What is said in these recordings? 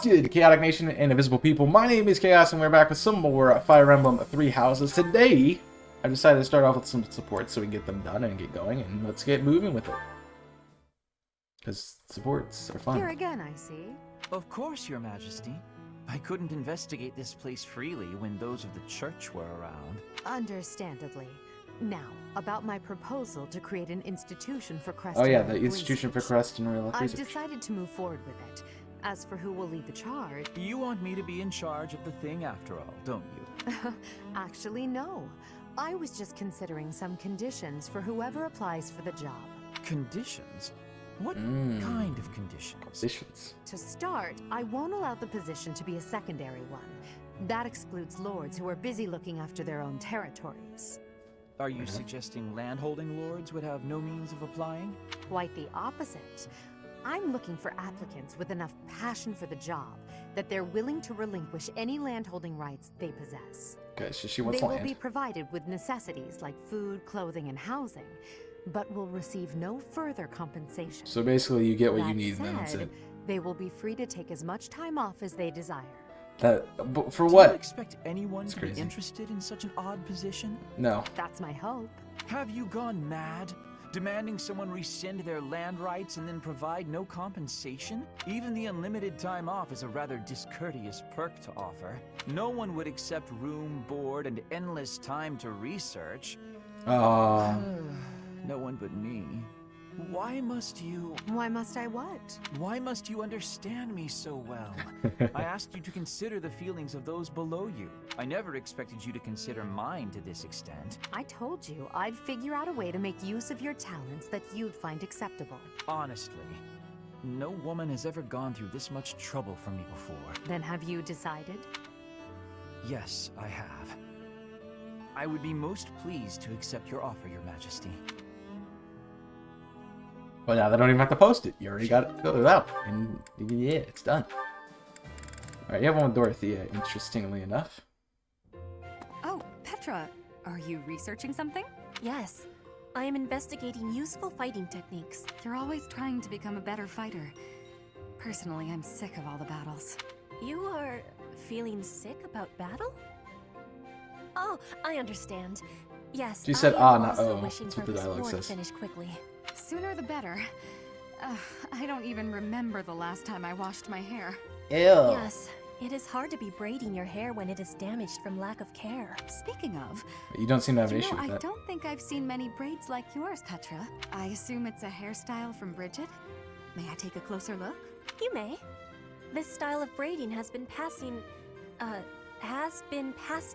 Busted! Chaotic Nation and Invisible People. My name is Chaos, and we're back with some more Fire Emblem Three Houses. Today, I decided to start off with some supports so we can get them done and get going, and let's get moving with it. Because supports are fun. Here again, I see. Of course, Your Majesty. I couldn't investigate this place freely when those of the church were around. Understandably. Now, about my proposal to create an institution for Crest. Oh yeah, the Institution for Crest and Real I've Research. decided to move forward with it. As for who will lead the charge... You want me to be in charge of the thing after all, don't you? Actually, no. I was just considering some conditions for whoever applies for the job. Conditions? What kind of conditions? Conditions. To start, I won't allow the position to be a secondary one. That excludes lords who are busy looking after their own territories. Are you suggesting landholding lords would have no means of applying? Quite the opposite. I'm looking for applicants with enough passion for the job that they're willing to relinquish any landholding rights they possess. Okay, so she wants They land. will be provided with necessities like food, clothing, and housing, but will receive no further compensation. So basically, you get what you That need, and then that's said, it. They will be free to take as much time off as they desire. But for Do what? you expect anyone It's to crazy. be interested in such an odd position? No. That's my hope. Have you gone mad? Demanding someone rescind their land rights and then provide no compensation? Even the unlimited time off is a rather discourteous perk to offer. No one would accept room, board, and endless time to research. No one but me. Why must you... Why must I what? Why must you understand me so well? I asked you to consider the feelings of those below you. I never expected you to consider mine to this extent. I told you I'd figure out a way to make use of your talents that you'd find acceptable. Honestly, no woman has ever gone through this much trouble for me before. Then have you decided? Yes, I have. I would be most pleased to accept your offer, Your Majesty. Well, now they don't even have to post it. You already got it filled out, and yeah, it's done. All right, you have one with Dorothea. Interestingly enough. Oh, Petra, are you researching something? Yes, I am investigating useful fighting techniques. You're always trying to become a better fighter. Personally, I'm sick of all the battles. You are feeling sick about battle? Oh, I understand. Yes, She said, I am not also oh. wishing That's for what the this dialogue war to says. finish quickly. Sooner the better. I don't even remember the last time I washed my hair. Ew. Yes, it is hard to be braiding your hair when it is damaged from lack of care. Speaking of, You don't seem to have an you issue know, with I that. don't think I've seen many braids like yours, Petra. I assume it's a hairstyle from Bridget? May I take a closer look? You may. This style of braiding has been passed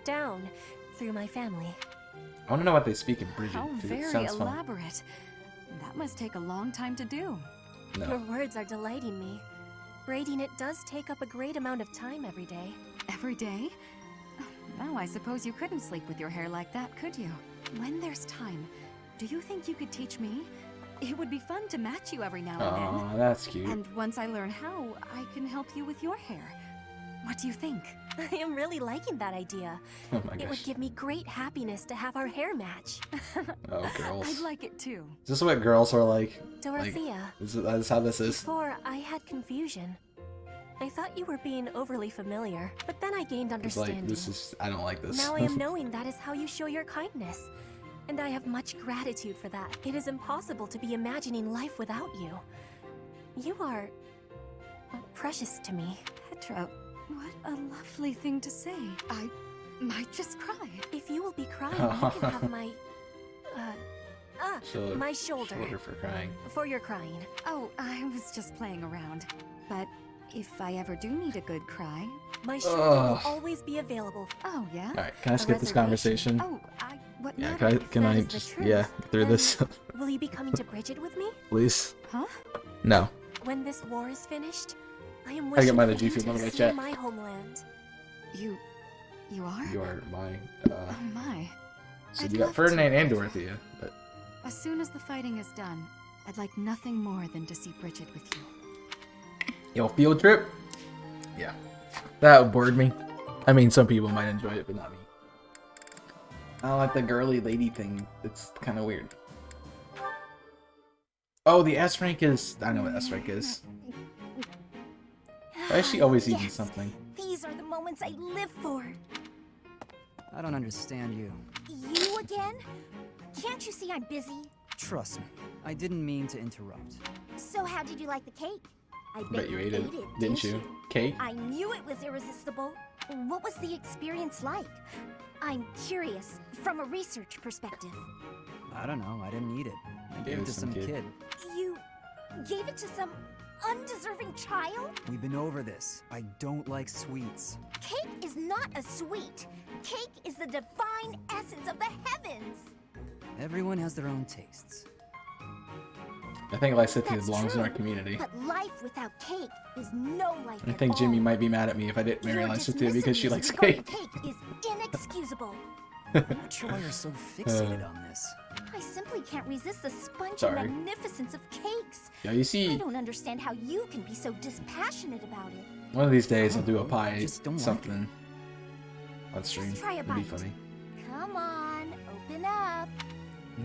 down through my family. I want to know what they speak in Bridget. How 'cause it very sounds fun. elaborate. That must take a long time to do. Your No. words are delighting me. Braiding it does take up a great amount of time every day. Every day? Now I suppose you couldn't sleep with your hair like that, could you? When there's time, do you think you could teach me? It would be fun to match you every now and Oh, then. that's cute. And once I learn how, I can help you with your hair. What do you think? I am really liking that idea. Oh my It would gosh. give me great happiness to have our hair match. Oh, girls. I'd like it too. Is this what girls are like? Dorothea, That's how this is. before I had confusion. I thought you were being overly familiar, but then I gained It's understanding. like, this is, I don't like this. Now I am knowing that is how you show your kindness. And I have much gratitude for that. It is impossible to be imagining life without you. You are precious to me. Petra, what a lovely thing to say. I might just cry. If you will be crying, you can have my... Shoulder- my shoulder. Shoulder for crying. For your crying. Oh, I was just playing around. But if I ever do need a good cry... My shoulder Ugh. will always be available. Oh, yeah? All right, can I A skip this reservation. conversation? Oh, what Yeah, matter? can That I is the just, truth. yeah, get through this, Will you be coming to Bridget with me? please? Huh? No. When this war is finished, I am I get wishing mine for to G you Feed, to one of my see chat. my homeland. You are? You are my, Oh my. so I'd you got love Ferdinand to. and Dorothea, but As soon as the fighting is done, I'd like nothing more than to see Bridget with you. yo, field trip? Yeah. That would bored me. I mean, some people might enjoy it, but not me. I don't like the girly lady thing. It's kind of weird. Oh, the S rank is... I know what S rank is. Why is she always eating Yes. something? These are the moments I live for. I don't understand you. You again? Can't you see I'm busy? Trust me, I didn't mean to interrupt. So how did you like the cake? I Bet you ate it, didn't you? Cake? I knew it was irresistible. What was the experience like? I'm curious, from a research perspective. I don't know, I didn't eat it. I gave it to some kid. You gave it to some undeserving child? We've been over this. I don't like sweets. Cake is not a sweet. Cake is the divine essence of the heavens. Everyone has their own tastes. I think Lysithea That's belongs in true, our community. But life without cake is no life I at think all. Jimmy might be mad at me if I didn't marry Your Lysithea because she dismissiveness likes regarding cake. Cake is inexcusable. I'm not sure why you're so fixated on this. I simply can't resist the spongy Sorry. magnificence of cakes. Yeah, you I see, don't understand how you can be so dispassionate about it. one of these days I'll do a pie Just don't like something on stream. Just try a It'd be bite. funny. Come on, open up.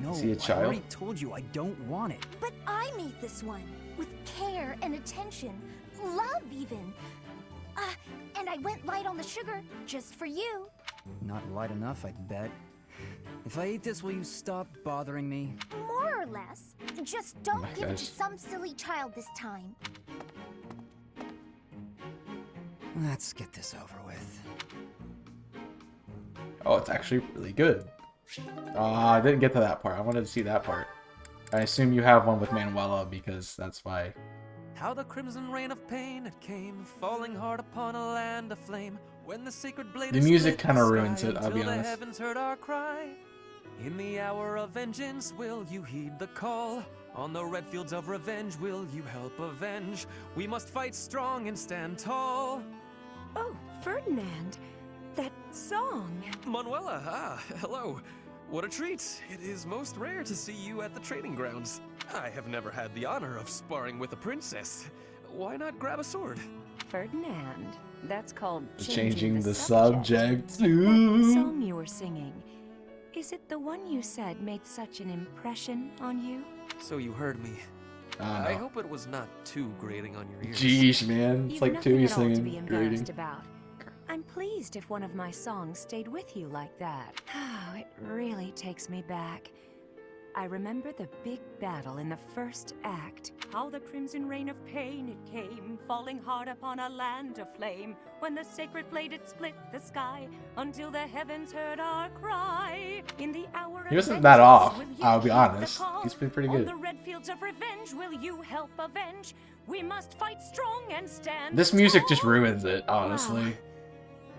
No, See a I child? already told you I don't want it. But I made this one with care and attention, love even. And I went light on the sugar just for you. Not light enough, I bet. If I eat this, will you stop bothering me? More or less. Just don't my give it to gosh. some silly child this time. Let's get this over with. Oh, it's actually really good. I didn't get to that part. I wanted to see that part. I assume you have one with Manuela because that's why. How the crimson rain of pain it came, falling hard upon a land aflame. When the sacred blade The is music split kinda the ruins sky it, I'll be until honest. The heavens heard our cry. In the hour of vengeance, will you heed the call? On the red fields of revenge, will you help avenge? We must fight strong and stand tall. Oh, Ferdinand, that song. Manuela, hello. What a treat. It is most rare to see you at the training grounds. I have never had the honor of sparring with a princess. Why not grab a sword? Ferdinand, that's called Changing the subject. subject. That Ooh. song you were singing, is it the one you said made such an impression on you? So you heard me. I I don't know. hope it was not too grating on your ears. Jeez, man. It's You've like nothing Tui at all to be singing embarrassed greeting. about. I'm pleased if one of my songs stayed with you like that. Oh, it really takes me back. I remember the big battle in the first act. How the crimson rain of pain it came, falling hard upon a land aflame. When the sacred blade it split the sky, until the heavens heard our cry. In the hour He of wasn't that vengeance, off, will you I'll be heed the honest. call? He's been pretty On good. the red fields of revenge, will you help avenge? We must fight strong and stand This music just tall. ruins it, honestly. Wow.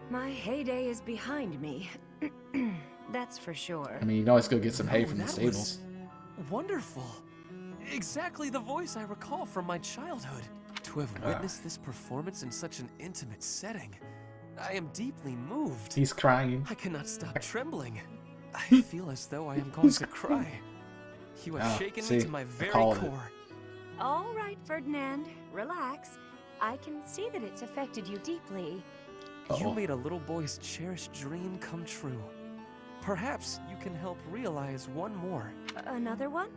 My heyday is behind me. That's for sure. I mean, you can always go get some hay from the That stables. was wonderful. Exactly the voice I recall from my childhood. To have witnessed this performance in such an intimate setting, I am deeply moved. He's crying. I cannot stop trembling. I feel as though I am going to cry. You have Ah, shaken see, me to my I very called it. core. All right, Ferdinand, relax. I can see that it's affected you deeply. You Uh-oh. made a little boy's cherished dream come true. Perhaps you can help realize one more. Another one?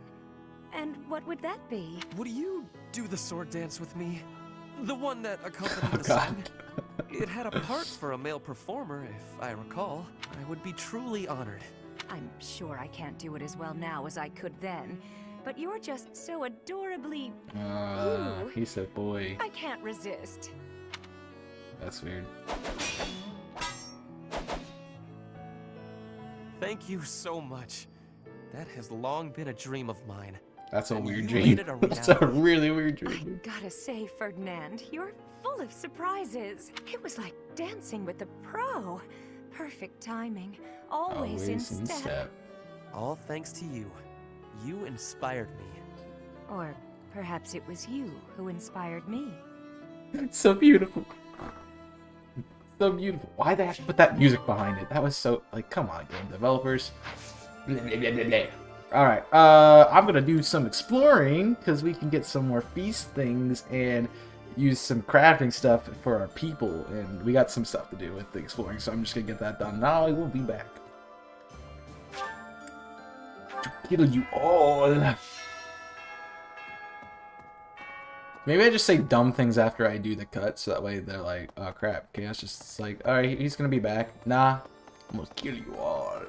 And what would that be? Would you do the sword dance with me? The one that accompanied Oh, the God. song? It had a part for a male performer, if I recall. I would be truly honored. I'm sure I can't do it as well now as I could then, but you're just so adorably... Ooh. He said, boy. I can't resist. That's weird. Thank you so much. That has long been a dream of mine. That's a And weird you dream. made it a That's a reality. really weird I dream. gotta say, Ferdinand, you're full of surprises. It was like dancing with a pro. Perfect timing. Always in step. All thanks to you. You inspired me. Or perhaps it was you who inspired me. It's so beautiful. So beautiful. Why they have to put that music behind it? That was so, like, come on, game developers. Alright, I'm gonna do some exploring, because we can get some more feast things and use some crafting stuff for our people, and we got some stuff to do with the exploring, so I'm just gonna get that done. Now I will be back. To kill you all. Maybe I just say dumb things after I do the cut, so that way they're like, oh crap, Chaos just like, alright, he's gonna be back. Nah, I'm gonna kill you all.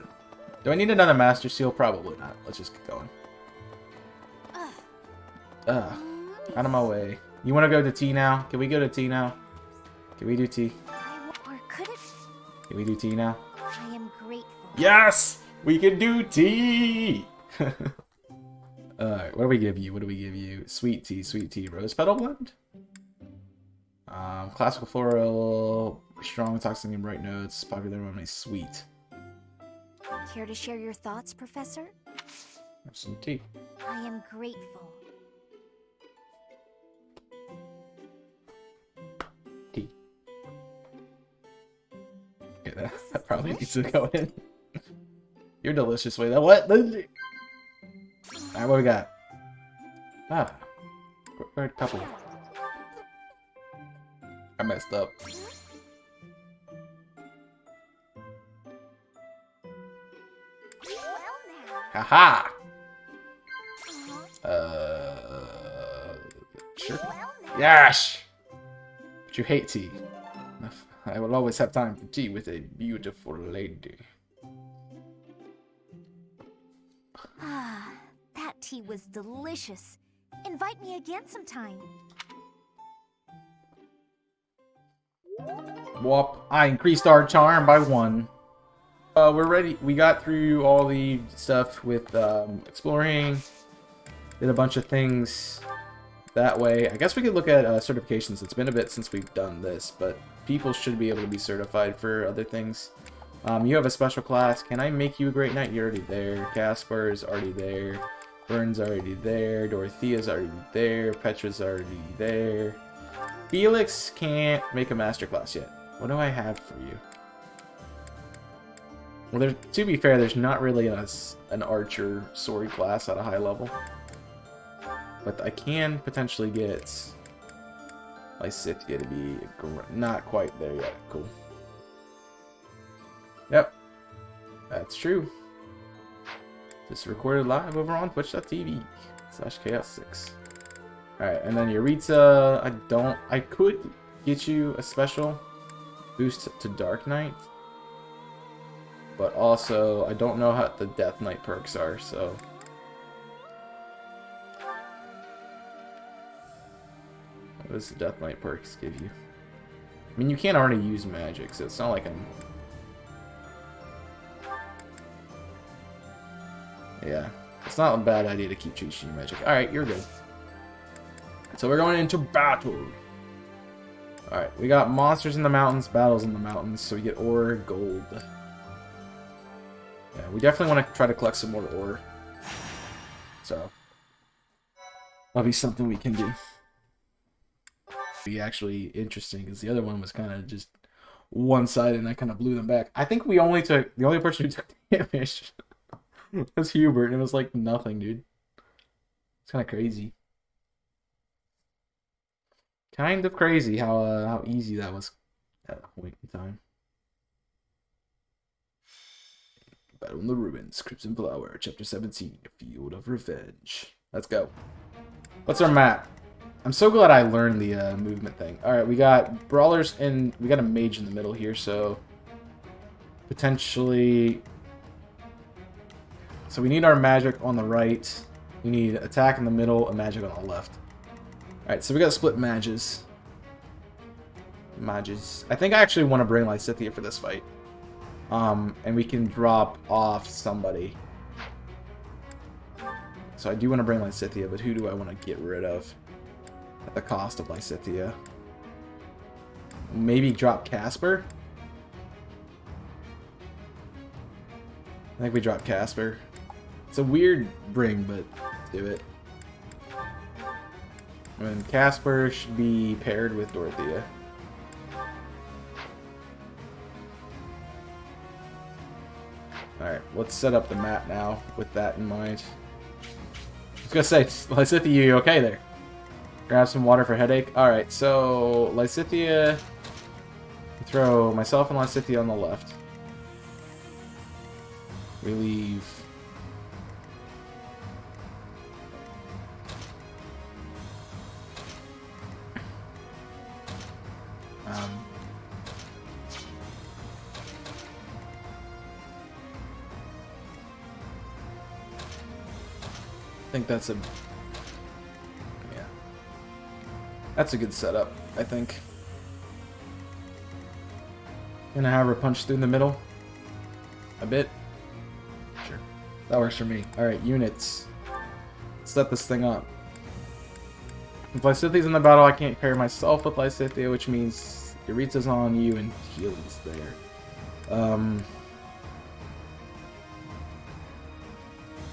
Do I need another Master Seal? Probably not. Let's just get going. Ugh. Out of my way. You wanna go to T now? Can we go to T now? Can we do T? Or could it? Can we do T now? I am grateful. Yes! We can do T! Alright, what do we give you? What do we give you? Sweet tea, rose petal blend? Classical floral, strong, toxic, and bright notes, popular one is sweet. Care to share your thoughts, Professor? Have some tea. I am grateful. Tea. Okay, that probably needs to go in. You're delicious. Wait, that what? Alright, what we got? Ah. We're a couple. I messed up. Haha! Sure. Yes! But you hate tea. I will always have time for tea with a beautiful lady. Ah, that tea was delicious. Invite me again sometime. Whoop. I increased our charm by 1. We're ready. We got through all the stuff with exploring. Did a bunch of things that way. I guess we could look at certifications. It's been a bit since we've done this, but people should be able to be certified for other things. You have a special class. Can I make you a great knight? You're already there. Casper is already there. Vern's already there. Dorothea's already there. Petra's already there. Felix can't make a masterclass yet. What do I have for you? Well, to be fair, there's not really an archer sword class at a high level. But I can potentially get Lysithea to be not quite there yet. Cool. Yep. That's true. This recorded live over on twitch.tv/chaos6. Alright, and then Yaritza, I could get you a special boost to Dark Knight. But also, I don't know how the Death Knight perks are, so... What does the Death Knight perks give you? I mean, you can't already use magic, so it's not like I'm... Yeah, it's not a bad idea to keep teaching you magic. Alright, you're good. So we're going into battle. Alright, we got monsters in the mountains, battles in the mountains, so we get ore, gold. Yeah, we definitely want to try to collect some more ore. So, that'll be something we can do. Be actually interesting, because the other one was kind of just one-sided, and I kind of blew them back. I think the only person who took damage was Hubert, and it was like nothing, dude. It's kind of crazy. Kind of crazy how easy that was at that point in time. Battle in the Ruins, Crimson Flower, Chapter 17, Field of Revenge. Let's go. What's our map? I'm so glad I learned the movement thing. Alright, we got brawlers and we got a mage in the middle here, so potentially... So we need our magic on the right. We need attack in the middle and magic on the left. Alright, so we got split mages. I think I actually want to bring Lysithea for this fight. And we can drop off somebody. So I do want to bring Lysithea, but who do I want to get rid of at the cost of Lysithea? Maybe drop Casper? I think we drop Casper. It's a weird bring, but do it. And Casper should be paired with Dorothea. Alright, let's set up the map now with that in mind. I was gonna say, Lysithea, you okay there? Grab some water for headache. Alright, so Lysithea... Throw myself and Lysithea on the left. We leave... think that's a... Yeah. That's a good setup, I think. Gonna have her punch through the middle. A bit. Sure. That works for me. Alright, units. Let's set this thing up. If Lysithia's in the battle, I can't pair myself with Lysithia, which means Yuritsa's on you and Healy's there.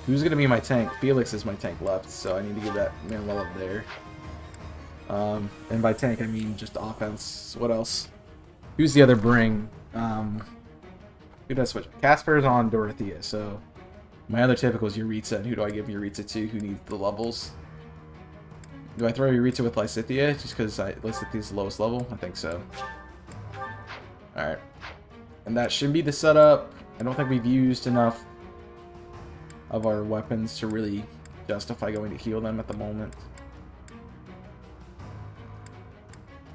Who's gonna be my tank? Felix is my tank left, so I need to give that man well up there. And by tank, I mean just offense. What else? Who's the other bring? Who does switch? Casper's on Dorothea, so my other typical is Yuritsa, and who do I give Yuritsa to? Who needs the levels? Do I throw Yuritsa with Lysithia just because Lysithia's the lowest level? I think so. Alright. And that should be the setup. I don't think we've used enough of our weapons to really justify going to heal them at the moment.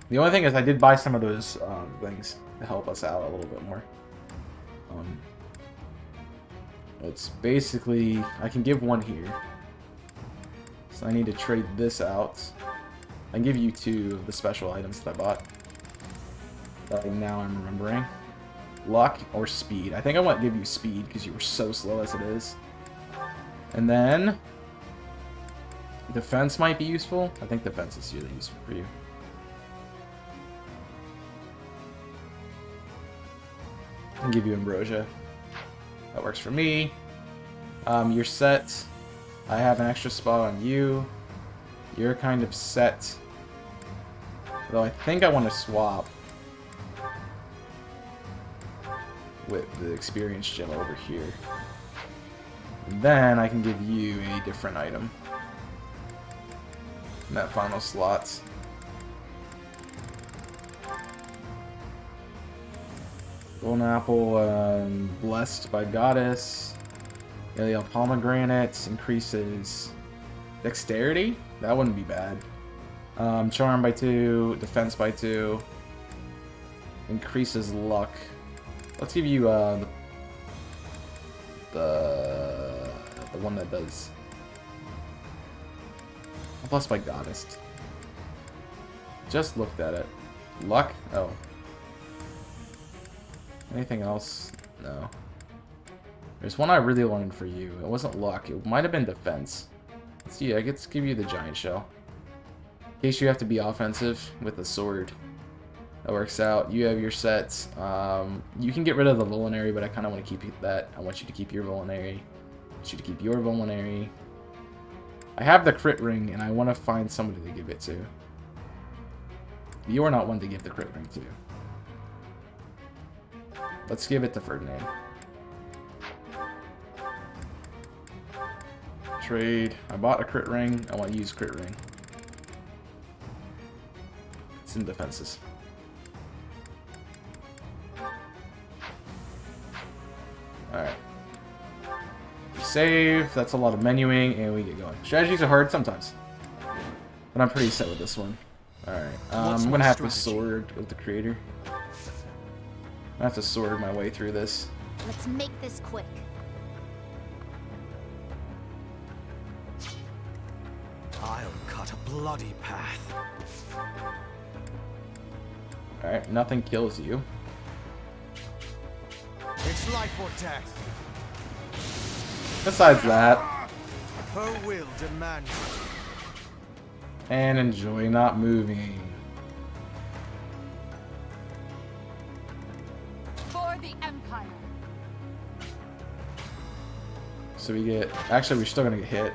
The only thing is I did buy some of those things to help us out a little bit more. It's basically, I can give one here. So I need to trade this out. I can give you 2 of the special items that I bought. That now I'm remembering. Luck or speed. I think I want to give you speed because you were so slow as it is. And then defense might be useful. I think defense is really useful for you. And give you ambrosia. That works for me. You're set. I have an extra spot on you. You're kind of set. Though I think I want to swap with the experience gem over here. And then I can give you a different item in that final slot. Golden apple, blessed by goddess. Alien pomegranate increases dexterity. That wouldn't be bad. Charm by 2, defense by 2, increases luck. Let's give you the one that does blessed by goddess. Just looked at it. Luck? Oh. Anything else? No. There's one I really wanted for you. It wasn't luck. It might have been defense. Let's see. I get to give you the giant shell. In case you have to be offensive with a sword. That works out. You have your sets. You can get rid of the Vulnerary, but I kind of want to keep that. I want you to keep your Vulnerary. I want you to keep your Vulnerary. I have the crit ring, and I want to find somebody to give it to. You're not one to give the crit ring to. Let's give it to Ferdinand. Trade. I bought a crit ring. I want to use crit ring. It's in defenses. Alright. Save. That's a lot of menuing, and we get going. Strategies are hard sometimes. But I'm pretty set with this one. Alright. I'm going to have to sword with the creator. I have to sword my way through this. Let's make this quick. I'll cut a bloody path. Alright, nothing kills you. It's life or death. Besides that. Her will demands. And enjoy not moving. For the Empire. So we get... Actually, we're still gonna get hit.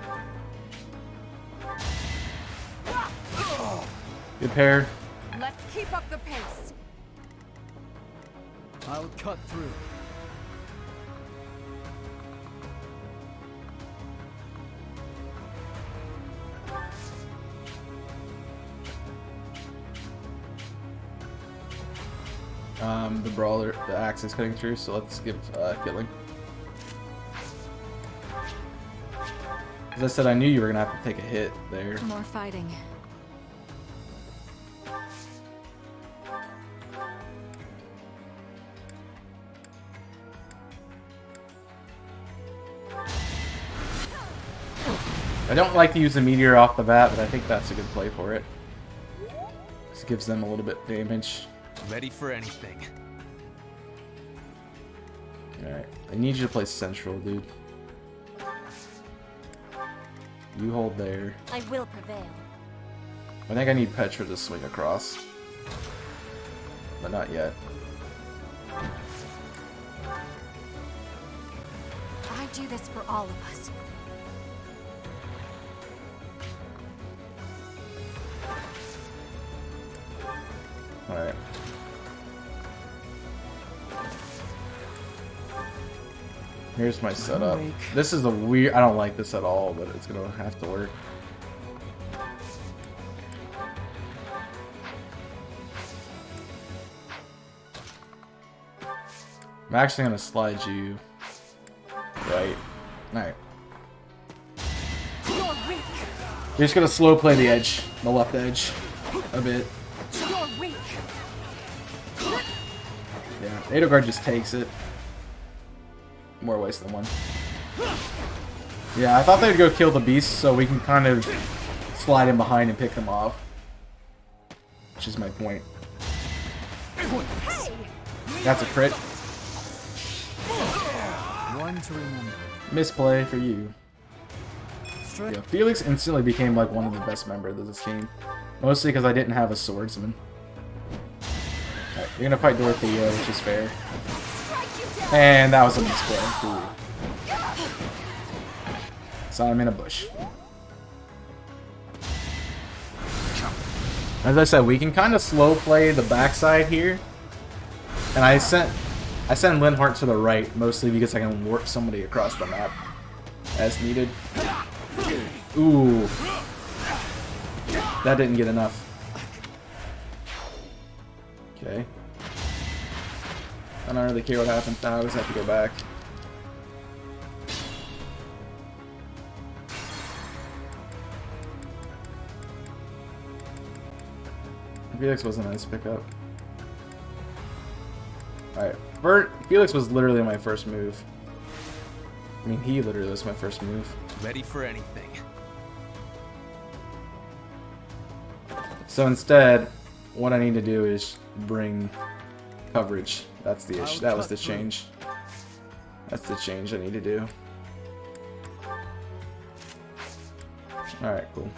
Good pair. Let's keep up the pace. I'll cut through. The brawler, the axe is cutting through, so let's give killing. As I said, I knew you were gonna have to take a hit there. More fighting. I don't like to use the meteor off the bat, but I think that's a good play for it. This gives them a little bit of damage. Ready for anything. Alright, I need you to play central, dude. You hold there. I will prevail. I think I need Petra to swing across. But not yet. I do this for all of us. Alright. Here's my setup. This is a weird... I don't like this at all, but it's gonna have to work. I'm actually gonna slide you right. Alright. You're just gonna slow play the edge, the left edge, a bit. Yeah, Edelgard just takes it. More waste than one. Yeah, I thought they'd go kill the beast so we can kind of slide in behind and pick them off. Which is my point. That's a crit. One to remember. Misplay for you. Yeah, Felix instantly became like one of the best members of this team. Mostly because I didn't have a swordsman. Right, you're gonna fight Dorothea, which is fair. And that was a misplay. Cool. So I'm in a bush. As I said, we can kind of slow play the backside here. And I sent Linhardt to the right, mostly because I can warp somebody across the map as needed. Ooh. That didn't get enough. Okay. I don't really care what happens now, I just have to go back. Felix was a nice pickup. Alright, Felix was literally my first move. I mean, he literally was my first move. Ready for anything. So instead, what I need to do is bring coverage. That's the issue. That was the change. That's the change I need to do. Alright, cool.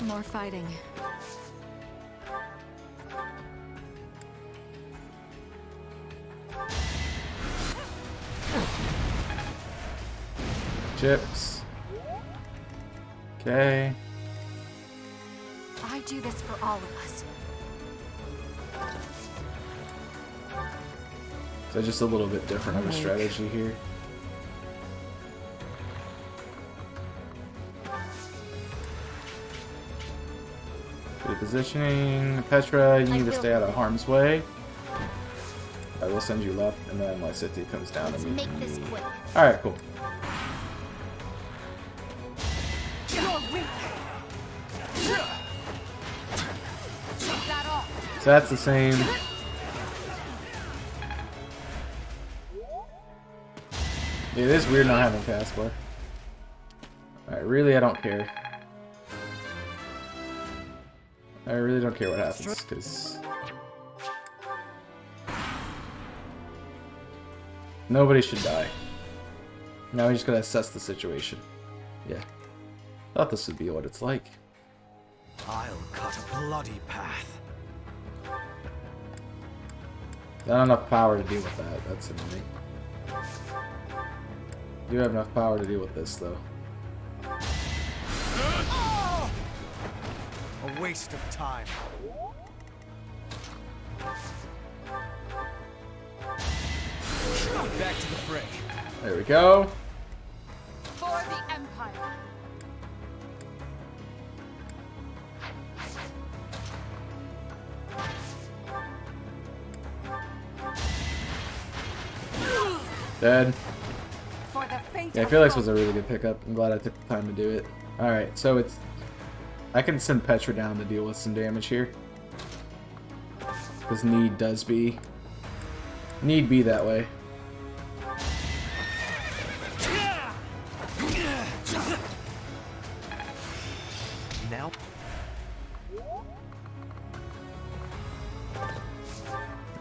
More fighting. Chips. Okay. I do this for all of us. So just a little bit different of a strategy here. Good positioning. Petra, you need to stay out of harm's way. I will send you left, and then my city comes down and Make this quick. Alright, cool. So that's the same. Yeah, it is weird not having cast bar. Alright, really I don't care. I really don't care what happens, because nobody should die. Now we just gotta assess the situation. Yeah. Thought this would be what it's like. I'll cut a bloody path. Not enough power to deal with that, that's annoying. Do have enough power to deal with this though. A waste of time. Back to the fray. There we go. For the Empire. Dead. For the fate Yeah, of Felix Rome. was a really good pickup. I'm glad I took the time to do it. Alright, so it's... I can send Petra down to deal with some damage here. Because need does be... Need be that way.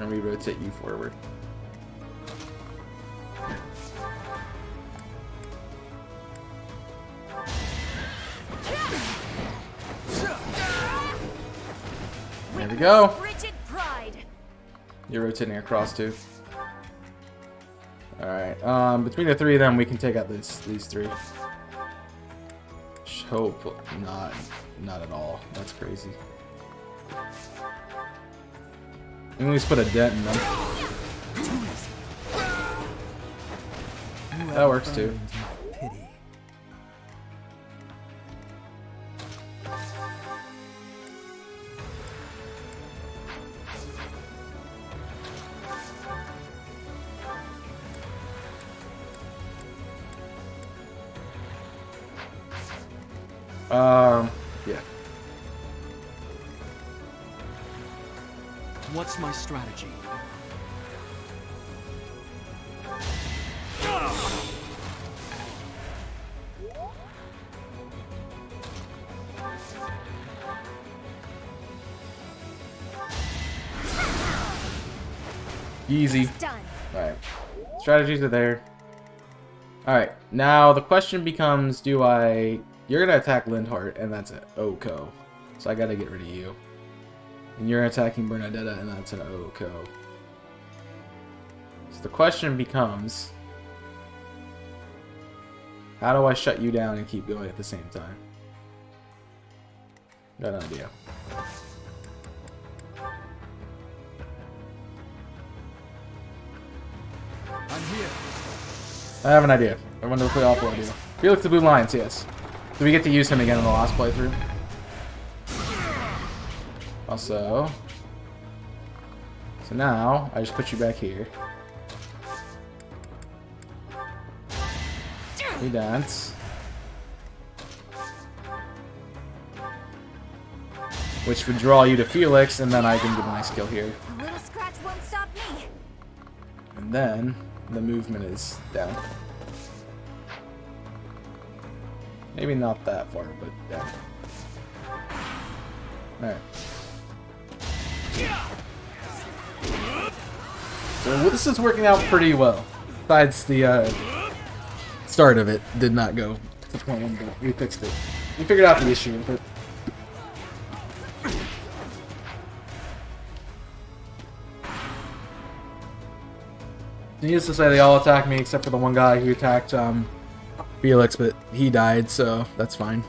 and we rotate you forward. There we go. You're rotating across too. Alright, between the three of them, we can take out these three. Hope not at all. That's crazy. At least put a dent in them. That works too. Pity. Yeah. What's my strategy? Easy. Alright. Strategies are there. Alright. Now the question becomes, do I... You're going to attack Lindhart, and that's an Oko. So I got to get rid of you. And you're attacking Bernadetta, and that's an Oko. So the question becomes... How do I shut you down and keep going at the same time? Got an idea. I'm here. I have an idea. I wonder if we all idea. Felix the Blue Lions, yes. Do we get to use him again in the last playthrough? Also... So now, I just put you back here. We dance. Which would draw you to Felix, and then I can do my skill here. A little scratch won't stop me. And then, the movement is down. Maybe not that far, but down. Alright. So this is working out pretty well. Besides the start of it did not go to plan, but we fixed it. We figured out the issue with it. Needless to say, they all attacked me except for the one guy who attacked Felix, but he died, so that's fine.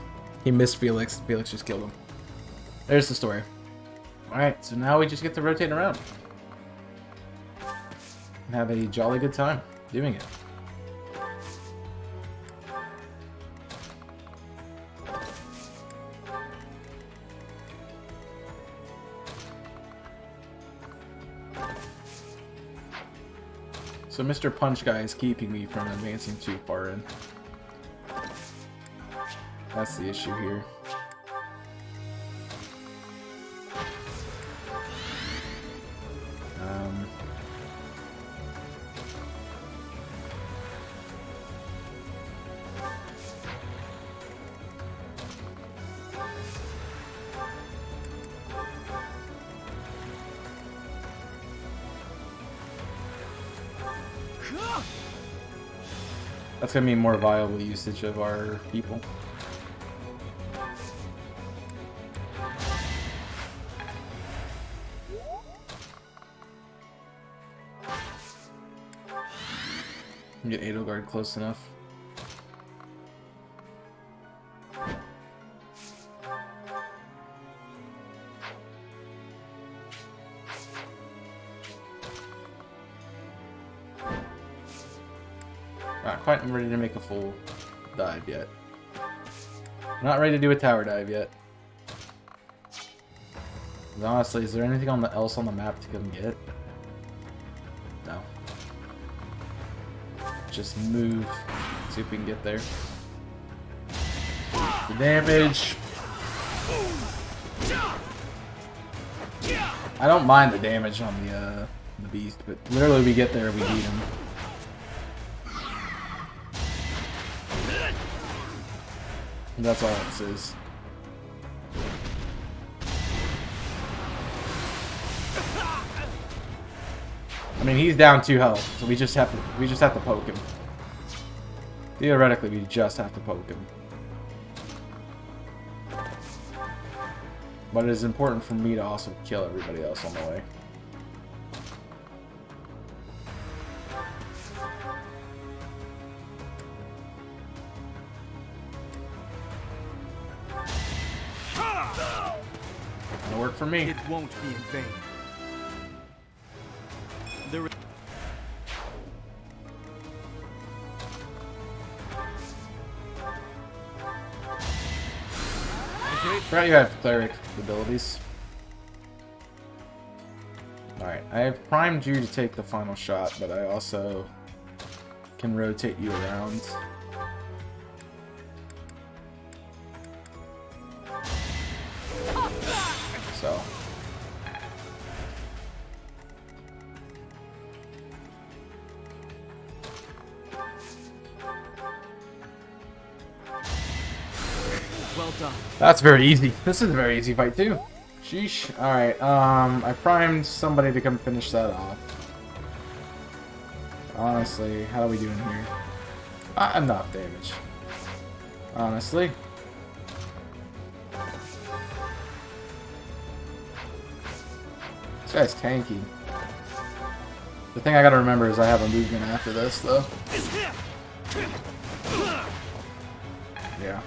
He missed Felix. Felix just killed him. There's the story. Alright, so now we just get to rotate around. And have a jolly good time doing it. So Mr. Punch Guy is keeping me from advancing too far in. That's the issue here. That's gonna be more viable usage of our people. Get Edelgard close enough. Not quite ready to make a full dive yet. Not ready to do a tower dive yet. Honestly, is there anything else on the map to come get? No. Just move. See if we can get there. The damage. I don't mind the damage on the beast, but literally we get there, we beat him. And that's all it says. I mean, he's down 2 health, so we just have to poke him. Theoretically, we just have to poke him. But it is important for me to also kill everybody else on the way. It'll work for me. It won't be in vain. There Forgot you have cleric abilities. Alright, I have primed you to take the final shot, but I also can rotate you around. So. well done. That's very easy. This is a very easy fight too. Sheesh. Alright, I primed somebody to come finish that off. Honestly, how are we doing here? Enough damage. Honestly. This guy's tanky. The thing I gotta remember is I have a movement after this, though. Yeah.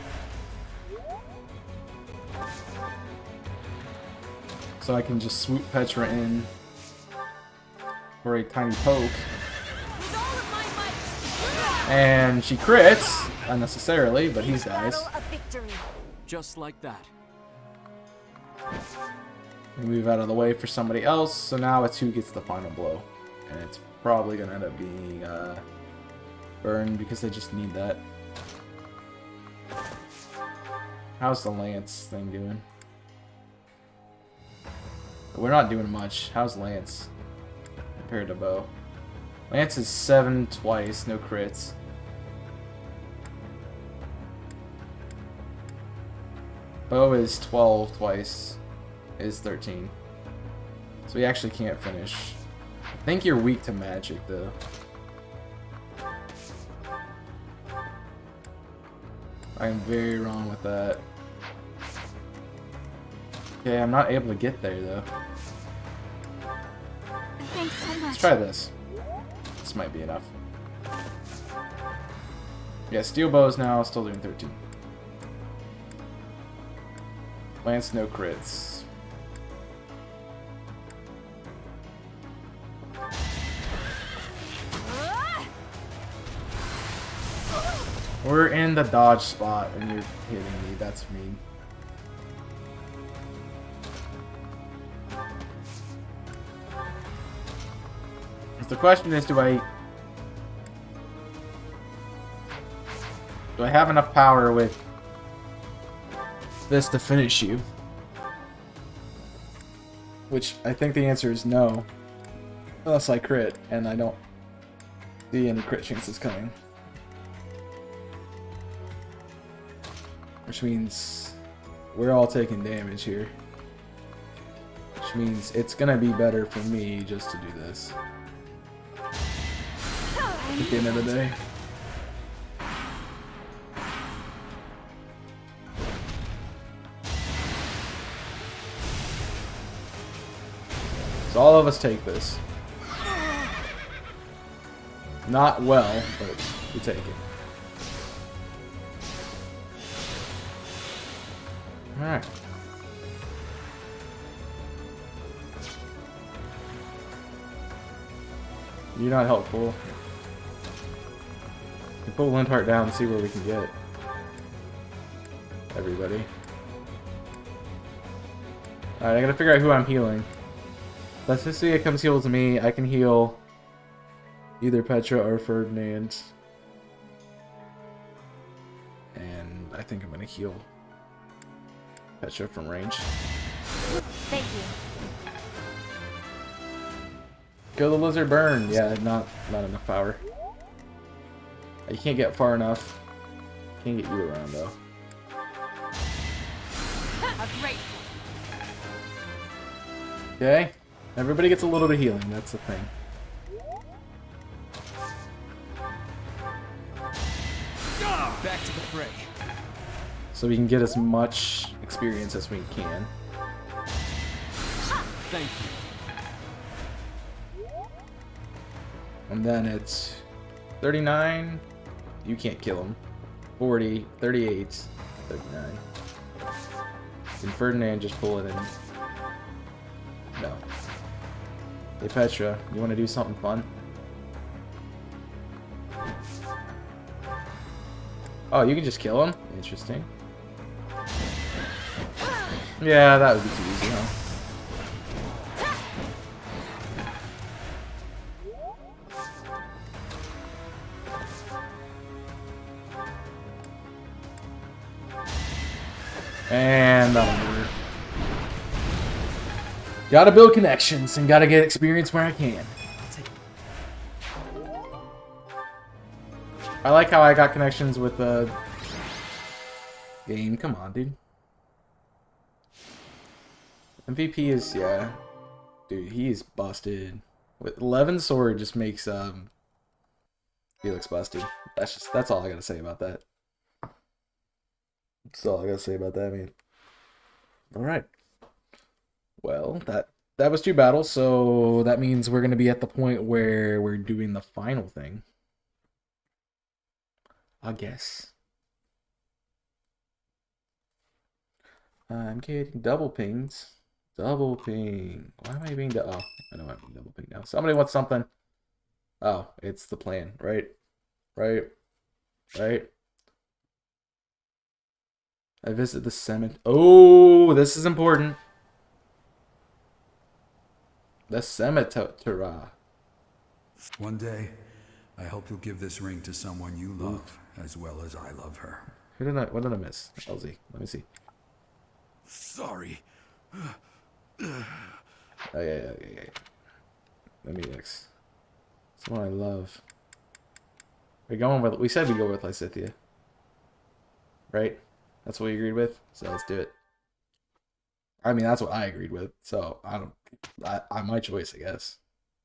So I can just swoop Petra in for a tiny poke. And she crits, unnecessarily, but he dies. Just like that. We move out of the way for somebody else, so now it's who gets the final blow. And it's probably going to end up being Burn, because they just need that. How's the Lance thing doing? We're not doing much. How's Lance compared to Bo? Lance is 7 twice, no crits. Bo is 12 twice, is 13. So he actually can't finish. I think you're weak to magic, though. I'm very wrong with that. Okay, I'm not able to get there, though. Thanks so much. Let's try this. This might be enough. Yeah, Steel Bow is now still doing 13. Lance, no crits. We're in the dodge spot and you're hitting me. That's mean. The question is, do I have enough power with this to finish you? Which I think the answer is no. Unless I crit, and I don't see any crit chances coming. Which means we're all taking damage here. Which means it's gonna be better for me just to do this. At the end of the day. So all of us take this. Not well, but we take it. Alright. You're not helpful. We pull Lindhart down and see where we can get everybody. Alright, I gotta figure out who I'm healing. Let's just see it comes heal to me. I can heal either Petra or Ferdinand. And I think I'm gonna heal Petra from range. Thank you. Kill the lizard burn. Yeah, not enough power. You can't get far enough. Can't get you around though. Okay. Everybody gets a little bit of healing, that's the thing. Back to the fray. So we can get as much experience as we can. Thank you. And then it's 39. You can't kill him. 40, 38, 39. Can Ferdinand just pull it in? No. Hey Petra, you want to do something fun? Oh, you can just kill him? Interesting. Yeah, that would be too easy, huh? And that'll do it. Gotta build connections and gotta get experience where I can. I like how I got connections with the game. Come on, dude. MVP is, yeah. Dude, he's busted. With 11 sword just makes Felix busted. That's all I gotta say about that. That's all I gotta say about that, man. Alright. Well, that was 2 battles, so that means we're gonna be at the point where we're doing the final thing. I guess. I'm getting double pings. Double ping. Why am I being oh, I know I'm being double ping now. Somebody wants something. Oh, it's the plan, right? Right? Right? I visit the cemetery. Oh, this is important. The cemetery. One day, I hope you'll give this ring to someone you love as well as I love her. What did I miss? LZ. Let me see. Sorry. Oh, yeah. Let me X. Someone I love. We're going with. We said we go with Lysithia. Right? That's what we agreed with. So let's do it. I mean, that's what I agreed with. So I'm my choice, I guess.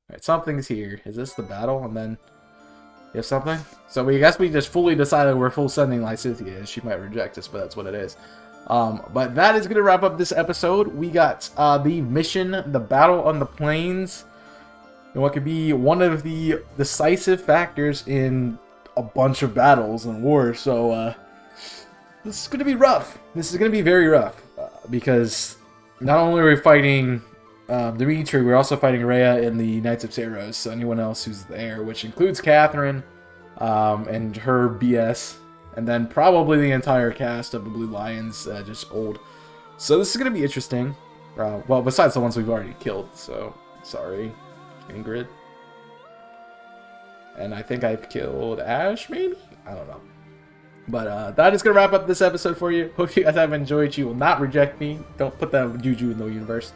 All right, something's here. Is this the battle? And then you have something. So we guess we just fully decided we're full sending Lysithia. She might reject us, but that's what it is. But that is going to wrap up this episode. We got the mission, the battle on the plains, and what could be one of the decisive factors in a bunch of battles and wars. So this is going to be rough. This is going to be very rough because not only are we fighting Dimitri, we're also fighting Rhea and the Knights of Saros. So anyone else who's there, which includes Catherine and her BS. And then probably the entire cast of the Blue Lions, just old. So this is going to be interesting. Well, besides the ones we've already killed. So, sorry, Ingrid. And I think I've killed Ash, maybe? I don't know. But that is going to wrap up this episode for you. Hope you guys have enjoyed. You will not reject me. Don't put that juju in the universe.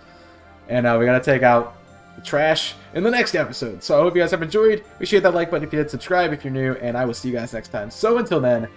And we got to take out the trash in the next episode. So I hope you guys have enjoyed. Appreciate that like button if you did, subscribe if you're new, and I will see you guys next time. So until then,